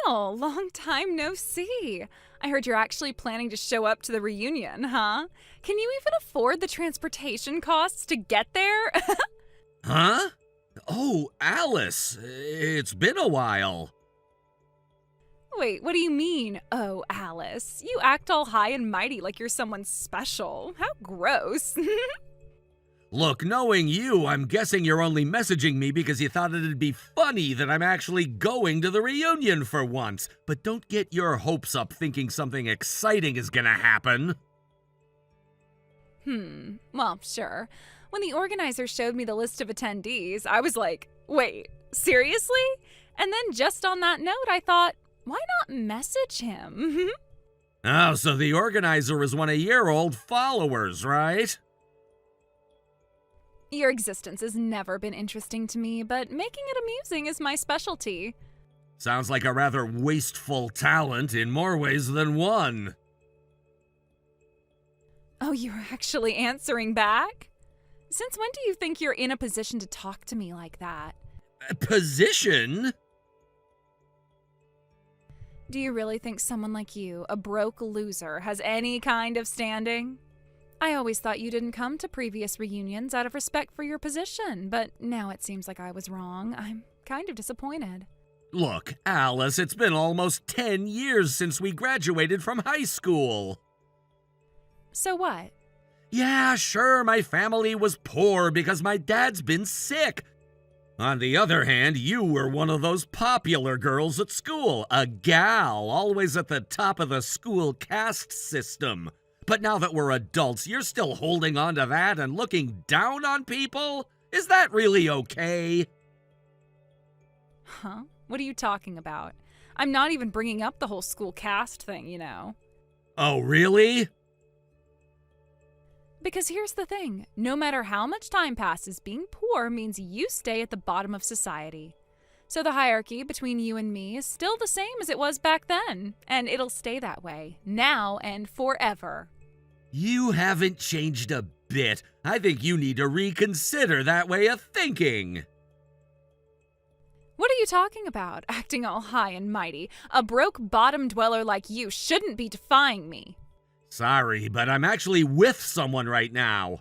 Neil, long time no see. I heard you're actually planning to show up to the reunion, huh? Can you even afford the transportation costs to get there? Huh? Oh, Alice, it's been a while. Wait, what do you mean, oh, Alice? You act all high and mighty like you're someone special. How gross. Look, knowing you, I'm guessing you're only messaging me because you thought it'd be funny that I'm actually going to the reunion for once. But don't get your hopes up thinking something exciting is gonna happen. Well, sure. When the organizer showed me the list of attendees, I was like, wait, seriously? And then just on that note, I thought, why not message him? Oh, so the organizer was one of your old followers, right? Your existence has never been interesting to me, but making it amusing is my specialty. Sounds like a rather wasteful talent in more ways than one. Oh, you're actually answering back? Since when do you think you're in a position to talk to me like that? Position? Do you really think someone like you, a broke loser, has any kind of standing? I always thought you didn't come to previous reunions out of respect for your position, but now it seems like I was wrong. I'm kind of disappointed. Look, Alice, it's been almost 10 years since we graduated from high school. So what? Yeah, sure, my family was poor because my dad's been sick. On the other hand, you were one of those popular girls at school, a gal, always at the top of the school caste system. But now that we're adults, you're still holding on to that and looking down on people? Is that really okay? Huh? What are you talking about? I'm not even bringing up the whole school caste thing, you know. Oh, really? Because here's the thing, no matter how much time passes, being poor means you stay at the bottom of society. So the hierarchy between you and me is still the same as it was back then, and it'll stay that way, now and forever. You haven't changed a bit. I think you need to reconsider that way of thinking. What are you talking about, acting all high and mighty? A broke bottom dweller like you shouldn't be defying me. Sorry, but I'm actually with someone right now.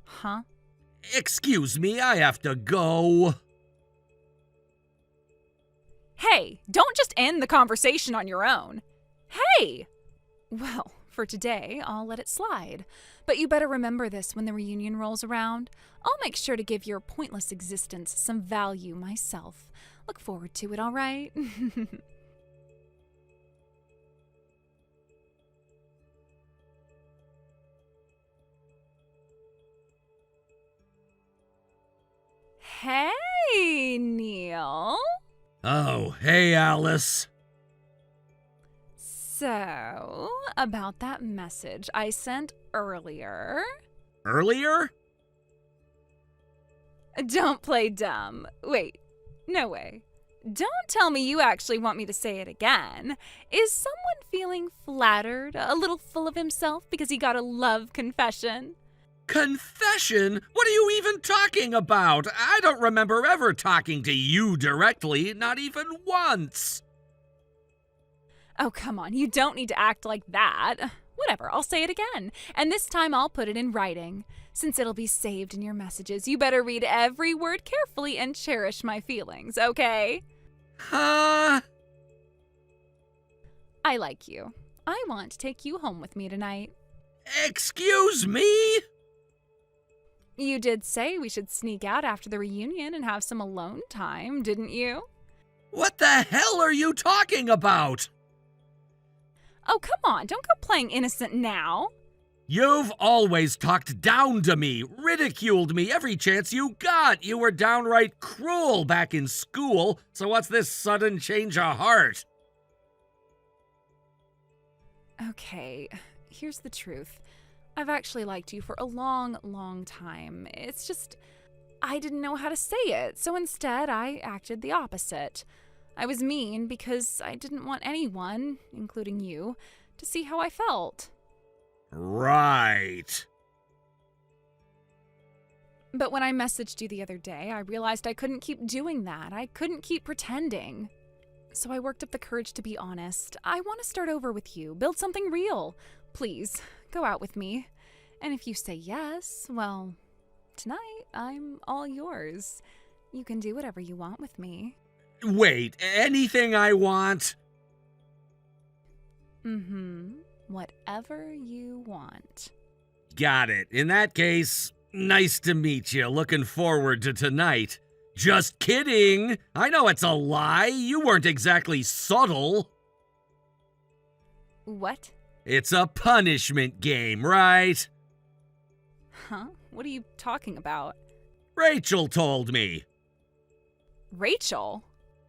Huh? Excuse me, I have to go. Hey, don't just end the conversation on your own. Hey! Well, for today, I'll let it slide. But you better remember this when the reunion rolls around. I'll make sure to give your pointless existence some value myself. Look forward to it, all right? Hey, Neil. Oh, hey, Alice. So, about that message I sent earlier. Earlier? Don't play dumb. Wait, no way. Don't tell me you actually want me to say it again. Is someone feeling flattered, a little full of himself because he got a love confession? Confession? What are you even talking about? I don't remember ever talking to you directly, not even once. Oh, come on, you don't need to act like that. Whatever, I'll say it again. And this time I'll put it in writing. Since it'll be saved in your messages, you better read every word carefully and cherish my feelings, okay? Huh? I like you. I want to take you home with me tonight. Excuse me? You did say we should sneak out after the reunion and have some alone time, didn't you? What the hell are you talking about? Oh, come on, don't go playing innocent now. You've always talked down to me, ridiculed me every chance you got. You were downright cruel back in school, so what's this sudden change of heart? Okay, here's the truth. I've actually liked you for a long, long time. It's just, I didn't know how to say it, so instead I acted the opposite. I was mean because I didn't want anyone, including you, to see how I felt. Right. But when I messaged you the other day, I realized I couldn't keep doing that. I couldn't keep pretending. So I worked up the courage to be honest. I want to start over with you, build something real. Please, go out with me. And if you say yes, well, tonight I'm all yours. You can do whatever you want with me. Wait, anything I want? Whatever you want. Got it. In that case, nice to meet you. Looking forward to tonight. Just kidding. I know it's a lie. You weren't exactly subtle. What? It's a punishment game, right? Huh? What are you talking about? Rachel told me. Rachel?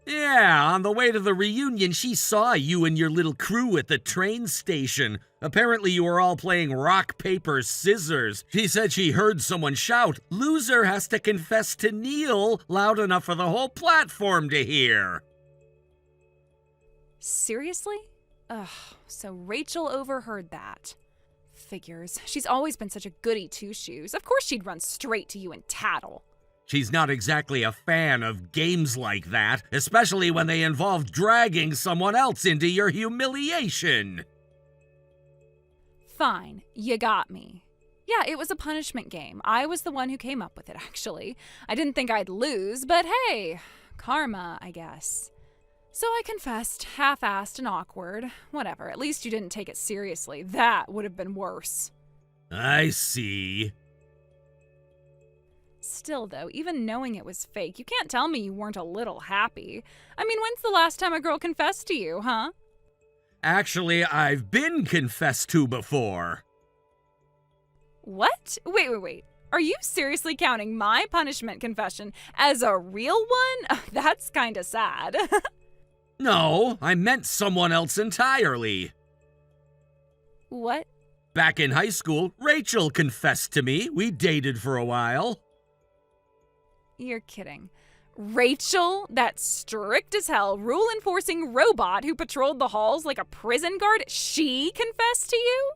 Yeah, on the way to the reunion, she saw you and your little crew at the train station. Apparently you were all playing rock, paper, scissors. She said she heard someone shout, "Loser has to confess to Neil," loud enough for the whole platform to hear. Seriously? Ugh, so Rachel overheard that. Figures. She's always been such a goody two-shoes. Of course she'd run straight to you and tattle. She's not exactly a fan of games like that, especially when they involve dragging someone else into your humiliation. Fine, you got me. Yeah, it was a punishment game. I was the one who came up with it, actually. I didn't think I'd lose, but hey, karma, I guess. So I confessed, half-assed and awkward. Whatever, at least you didn't take it seriously. That would have been worse. I see. Still, though, even knowing it was fake, you can't tell me you weren't a little happy. I mean, when's the last time a girl confessed to you, huh? Actually, I've been confessed to before. What? Wait. Are you seriously counting my punishment confession as a real one? That's kinda sad. No, I meant someone else entirely. What? Back in high school, Rachel confessed to me. We dated for a while. You're kidding. Rachel, that strict as hell, rule-enforcing robot who patrolled the halls like a prison guard, she confessed to you?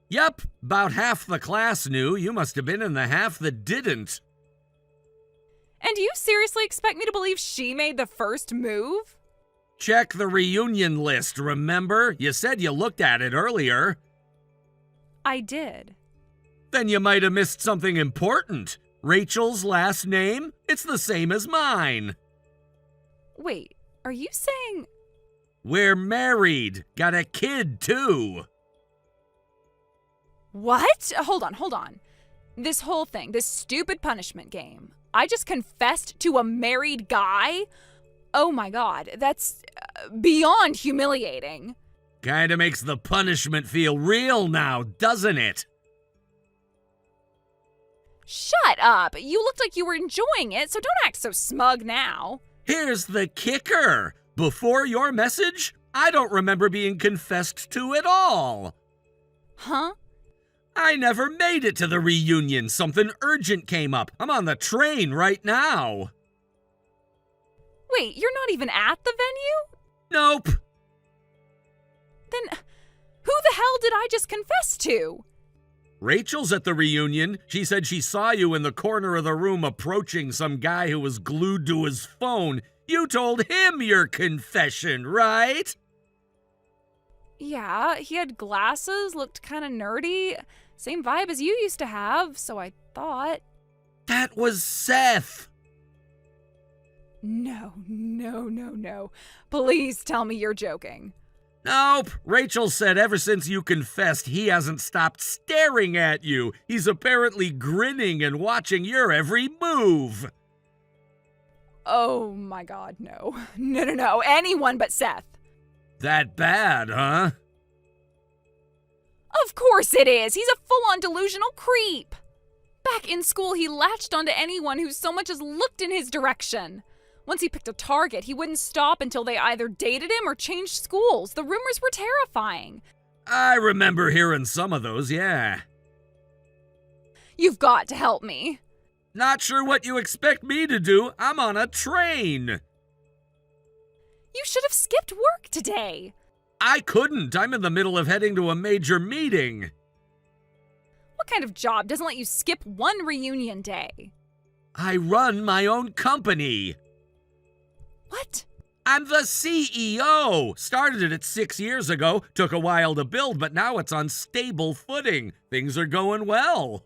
Yep, about half the class knew. You must have been in the half that didn't. And you seriously expect me to believe she made the first move? Check the reunion list, remember? You said you looked at it earlier. I did. Then you might have missed something important. Rachel's last name? It's the same as mine. Wait, are you saying... We're married. Got a kid, too. What? Hold on. This whole thing, this stupid punishment game. I just confessed to a married guy? Oh my god, that's beyond humiliating. Kinda makes the punishment feel real now, doesn't it? Shut up! You looked like you were enjoying it, so don't act so smug now. Here's the kicker. Before your message, I don't remember being confessed to at all. Huh? I never made it to the reunion. Something urgent came up. I'm on the train right now. Wait, you're not even at the venue? Nope. Then who the hell did I just confess to? Rachel's at the reunion. She said she saw you in the corner of the room approaching some guy who was glued to his phone. You told him your confession, right? Yeah, he had glasses, looked kind of nerdy. Same vibe as you used to have, so I thought. That was Seth. No. Please tell me you're joking. Nope. Rachel said ever since you confessed, he hasn't stopped staring at you. He's apparently grinning and watching your every move. Oh my god, no. No. Anyone but Seth. That bad, huh? Of course it is. He's a full-on delusional creep. Back in school, he latched onto anyone who so much as looked in his direction. Once he picked a target, he wouldn't stop until they either dated him or changed schools. The rumors were terrifying. I remember hearing some of those, yeah. You've got to help me. Not sure what you expect me to do. I'm on a train. You should have skipped work today. I couldn't. I'm in the middle of heading to a major meeting. What kind of job doesn't let you skip one reunion day? I run my own company. What? I'm the CEO! Started it 6 years ago, took a while to build, but now it's on stable footing. Things are going well.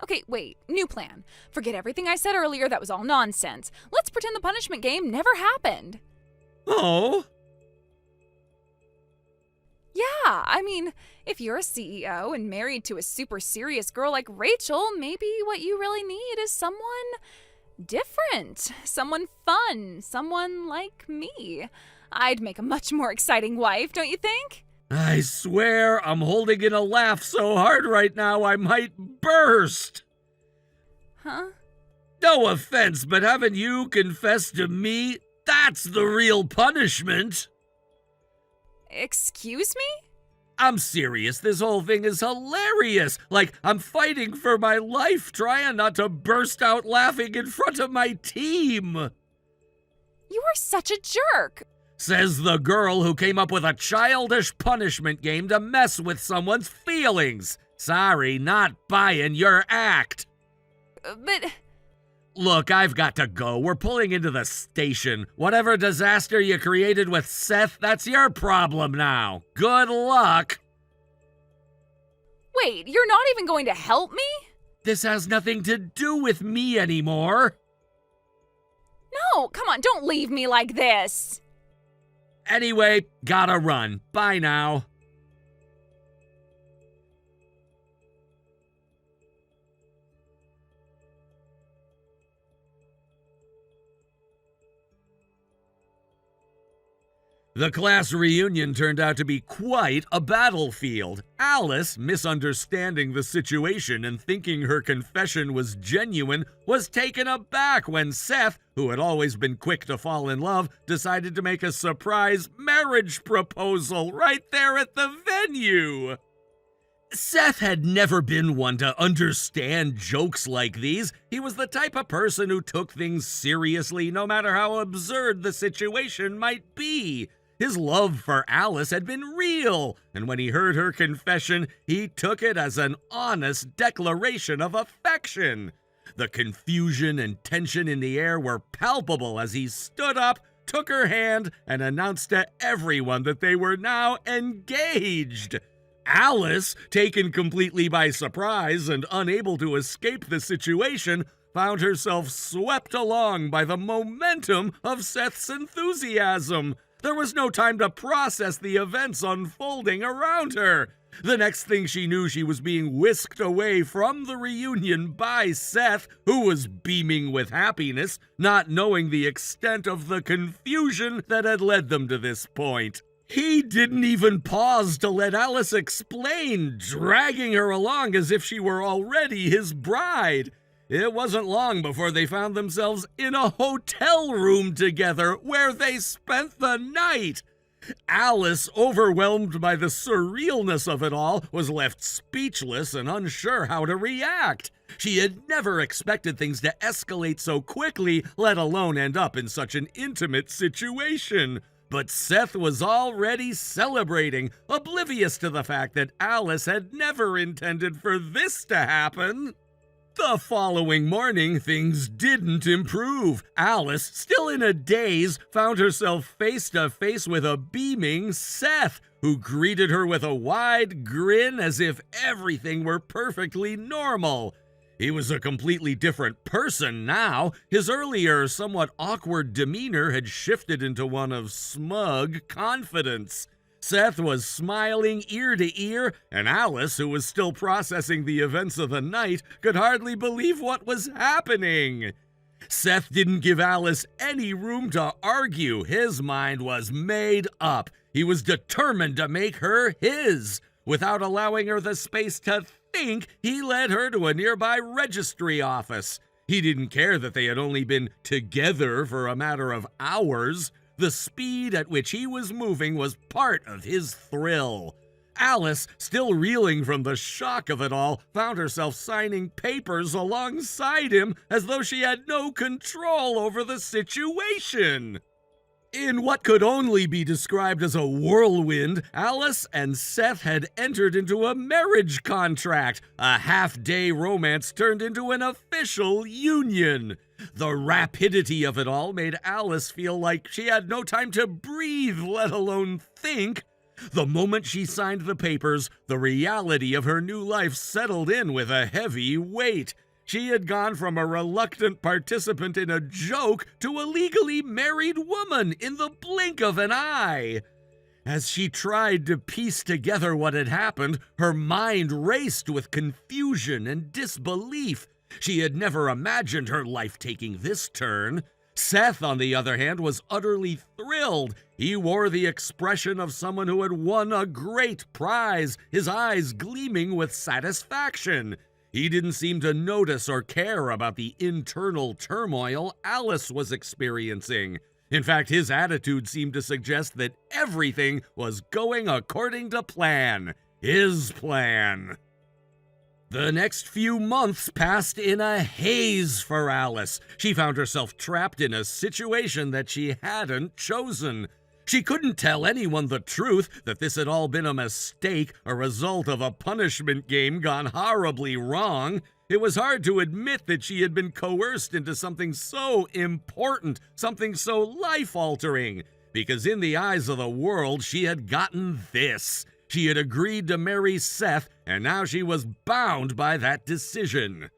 Okay, wait, new plan. Forget everything I said earlier, that was all nonsense. Let's pretend the punishment game never happened. Oh? Yeah, I mean, if you're a CEO and married to a super serious girl like Rachel, maybe what you really need is someone different, someone fun, someone like me. I'd make a much more exciting wife, don't you think? I swear I'm holding in a laugh so hard right now I might burst. Huh? No offense, but haven't you confessed to me? That's the real punishment. Excuse me? I'm serious. This whole thing is hilarious. Like, I'm fighting for my life, trying not to burst out laughing in front of my team. You are such a jerk. Says the girl who came up with a childish punishment game to mess with someone's feelings. Sorry, not buying your act. But Look, I've got to go. We're pulling into the station. Whatever disaster you created with Seth, that's your problem now. Good luck. wait, you're not even going to help me? This has nothing to do with me anymore. No, come on, don't leave me like this. Anyway, gotta run. Bye now. The class reunion turned out to be quite a battlefield. Alice, misunderstanding the situation and thinking her confession was genuine, was taken aback when Seth, who had always been quick to fall in love, decided to make a surprise marriage proposal right there at the venue. Seth had never been one to understand jokes like these. He was the type of person who took things seriously no matter how absurd the situation might be. His love for Alice had been real, and when he heard her confession, he took it as an honest declaration of affection. The confusion and tension in the air were palpable as he stood up, took her hand, and announced to everyone that they were now engaged. Alice, taken completely by surprise and unable to escape the situation, found herself swept along by the momentum of Seth's enthusiasm. There was no time to process the events unfolding around her. The next thing she knew, she was being whisked away from the reunion by Seth, who was beaming with happiness, not knowing the extent of the confusion that had led them to this point. He didn't even pause to let Alice explain, dragging her along as if she were already his bride. It wasn't long before they found themselves in a hotel room together where they spent the night. Alice, overwhelmed by the surrealness of it all, was left speechless and unsure how to react. She had never expected things to escalate so quickly, let alone end up in such an intimate situation. But Seth was already celebrating, oblivious to the fact that Alice had never intended for this to happen. The following morning, things didn't improve. Alice, still in a daze, found herself face to face with a beaming Seth, who greeted her with a wide grin as if everything were perfectly normal. He was a completely different person now. His earlier, somewhat awkward demeanor had shifted into one of smug confidence. Seth was smiling ear to ear, and Alice, who was still processing the events of the night, could hardly believe what was happening. Seth didn't give Alice any room to argue. His mind was made up. He was determined to make her his. Without allowing her the space to think, he led her to a nearby registry office. He didn't care that they had only been together for a matter of hours. The speed at which he was moving was part of his thrill. Alice, still reeling from the shock of it all, found herself signing papers alongside him as though she had no control over the situation. In what could only be described as a whirlwind, Alice and Seth had entered into a marriage contract. A half-day romance turned into an official union. The rapidity of it all made Alice feel like she had no time to breathe, let alone think. The moment she signed the papers, the reality of her new life settled in with a heavy weight. She had gone from a reluctant participant in a joke to a legally married woman in the blink of an eye. As she tried to piece together what had happened, her mind raced with confusion and disbelief. She had never imagined her life taking this turn. Seth, on the other hand, was utterly thrilled. He wore the expression of someone who had won a great prize, his eyes gleaming with satisfaction. He didn't seem to notice or care about the internal turmoil Alice was experiencing. In fact, his attitude seemed to suggest that everything was going according to plan. His plan. The next few months passed in a haze for Alice. She found herself trapped in a situation that she hadn't chosen. She couldn't tell anyone the truth, that this had all been a mistake, a result of a punishment game gone horribly wrong. It was hard to admit that she had been coerced into something so important, something so life-altering, because in the eyes of the world, she had gotten this. She had agreed to marry Seth, and now she was bound by that decision.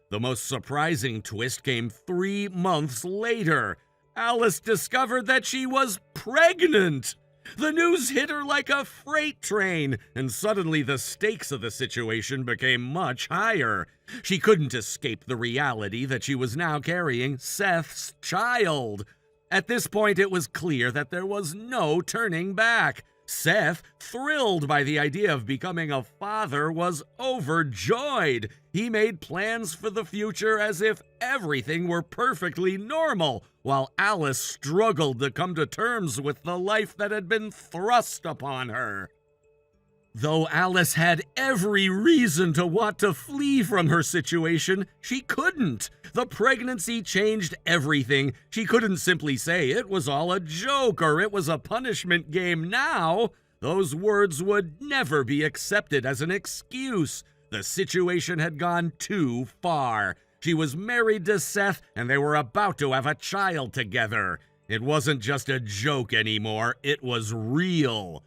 The most surprising twist came 3 months later. Alice discovered that she was pregnant. The news hit her like a freight train, and suddenly the stakes of the situation became much higher. She couldn't escape the reality that she was now carrying Seth's child. At this point, it was clear that there was no turning back. Seth, thrilled by the idea of becoming a father, was overjoyed. He made plans for the future as if everything were perfectly normal, while Alice struggled to come to terms with the life that had been thrust upon her. Though Alice had every reason to want to flee from her situation, she couldn't. The pregnancy changed everything. She couldn't simply say it was all a joke or it was a punishment game now. Those words would never be accepted as an excuse. The situation had gone too far. She was married to Seth, and they were about to have a child together. It wasn't just a joke anymore, it was real.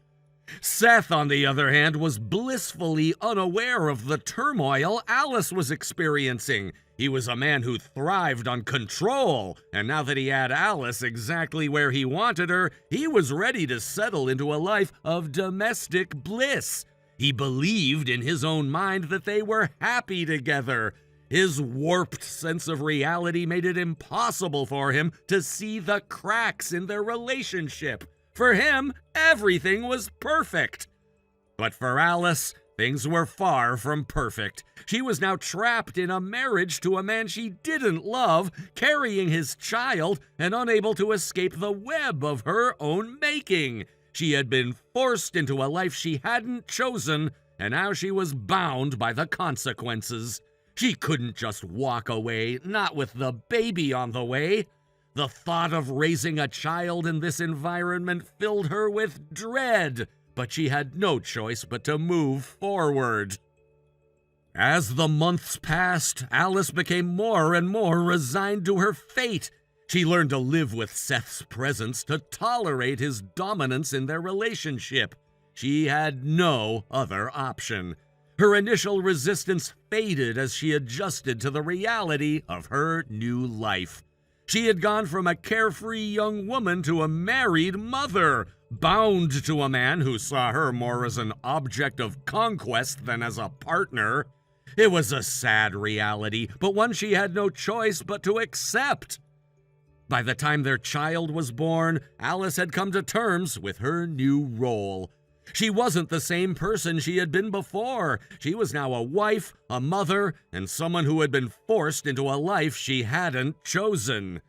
Seth, on the other hand, was blissfully unaware of the turmoil Alice was experiencing. He was a man who thrived on control, and now that he had Alice exactly where he wanted her, he was ready to settle into a life of domestic bliss. He believed in his own mind that they were happy together. His warped sense of reality made it impossible for him to see the cracks in their relationship. For him, everything was perfect. But for Alice, things were far from perfect. She was now trapped in a marriage to a man she didn't love, carrying his child, and unable to escape the web of her own making. She had been forced into a life she hadn't chosen, and now she was bound by the consequences. She couldn't just walk away, not with the baby on the way. The thought of raising a child in this environment filled her with dread, but she had no choice but to move forward. As the months passed, Alice became more and more resigned to her fate. She learned to live with Seth's presence, to tolerate his dominance in their relationship. She had no other option. Her initial resistance faded as she adjusted to the reality of her new life. She had gone from a carefree young woman to a married mother, bound to a man who saw her more as an object of conquest than as a partner. It was a sad reality, but one she had no choice but to accept. By the time their child was born, Alice had come to terms with her new role. She wasn't the same person she had been before. She was now a wife, a mother, and someone who had been forced into a life she hadn't chosen.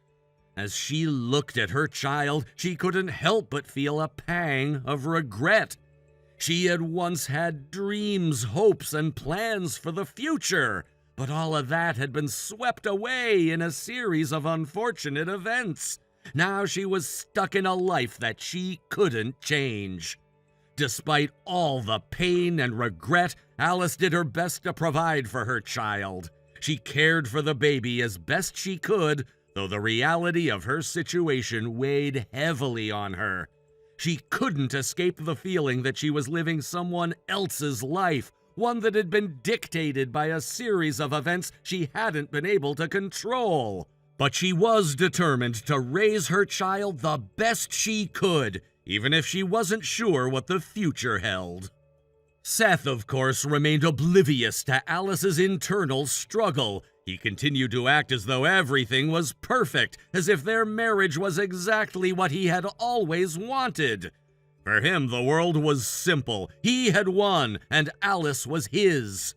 As she looked at her child, she couldn't help but feel a pang of regret. She had once had dreams, hopes, and plans for the future, but all of that had been swept away in a series of unfortunate events. Now she was stuck in a life that she couldn't change. Despite all the pain and regret, Alice did her best to provide for her child. She cared for the baby as best she could, though the reality of her situation weighed heavily on her. She couldn't escape the feeling that she was living someone else's life, one that had been dictated by a series of events she hadn't been able to control. But she was determined to raise her child the best she could, even if she wasn't sure what the future held. Seth, of course, remained oblivious to Alice's internal struggle. He continued to act as though everything was perfect, as if their marriage was exactly what he had always wanted. For him, the world was simple. He had won, and Alice was his.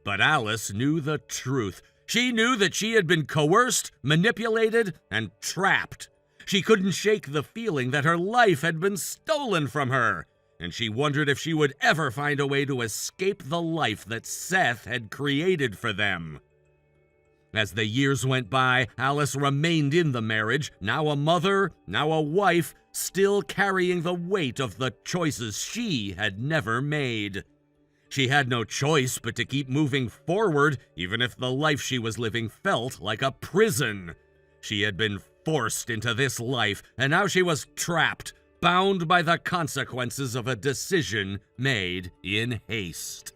But Alice knew the truth. She knew that she had been coerced, manipulated, and trapped. She couldn't shake the feeling that her life had been stolen from her, and she wondered if she would ever find a way to escape the life that Seth had created for them. As the years went by, Alice remained in the marriage, now a mother, now a wife, still carrying the weight of the choices she had never made. She had no choice but to keep moving forward, even if the life she was living felt like a prison. She had been forced into this life, and now she was trapped, bound by the consequences of a decision made in haste.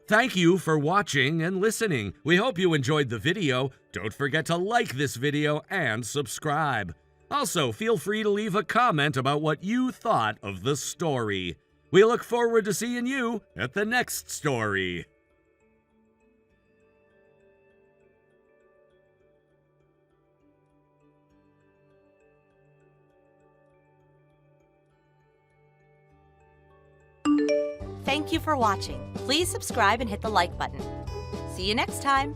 Thank you for watching and listening. We hope you enjoyed the video. Don't forget to like this video and subscribe. Also, feel free to leave a comment about what you thought of the story. We look forward to seeing you at the next story. Thank you for watching. Please subscribe and hit the like button. See you next time.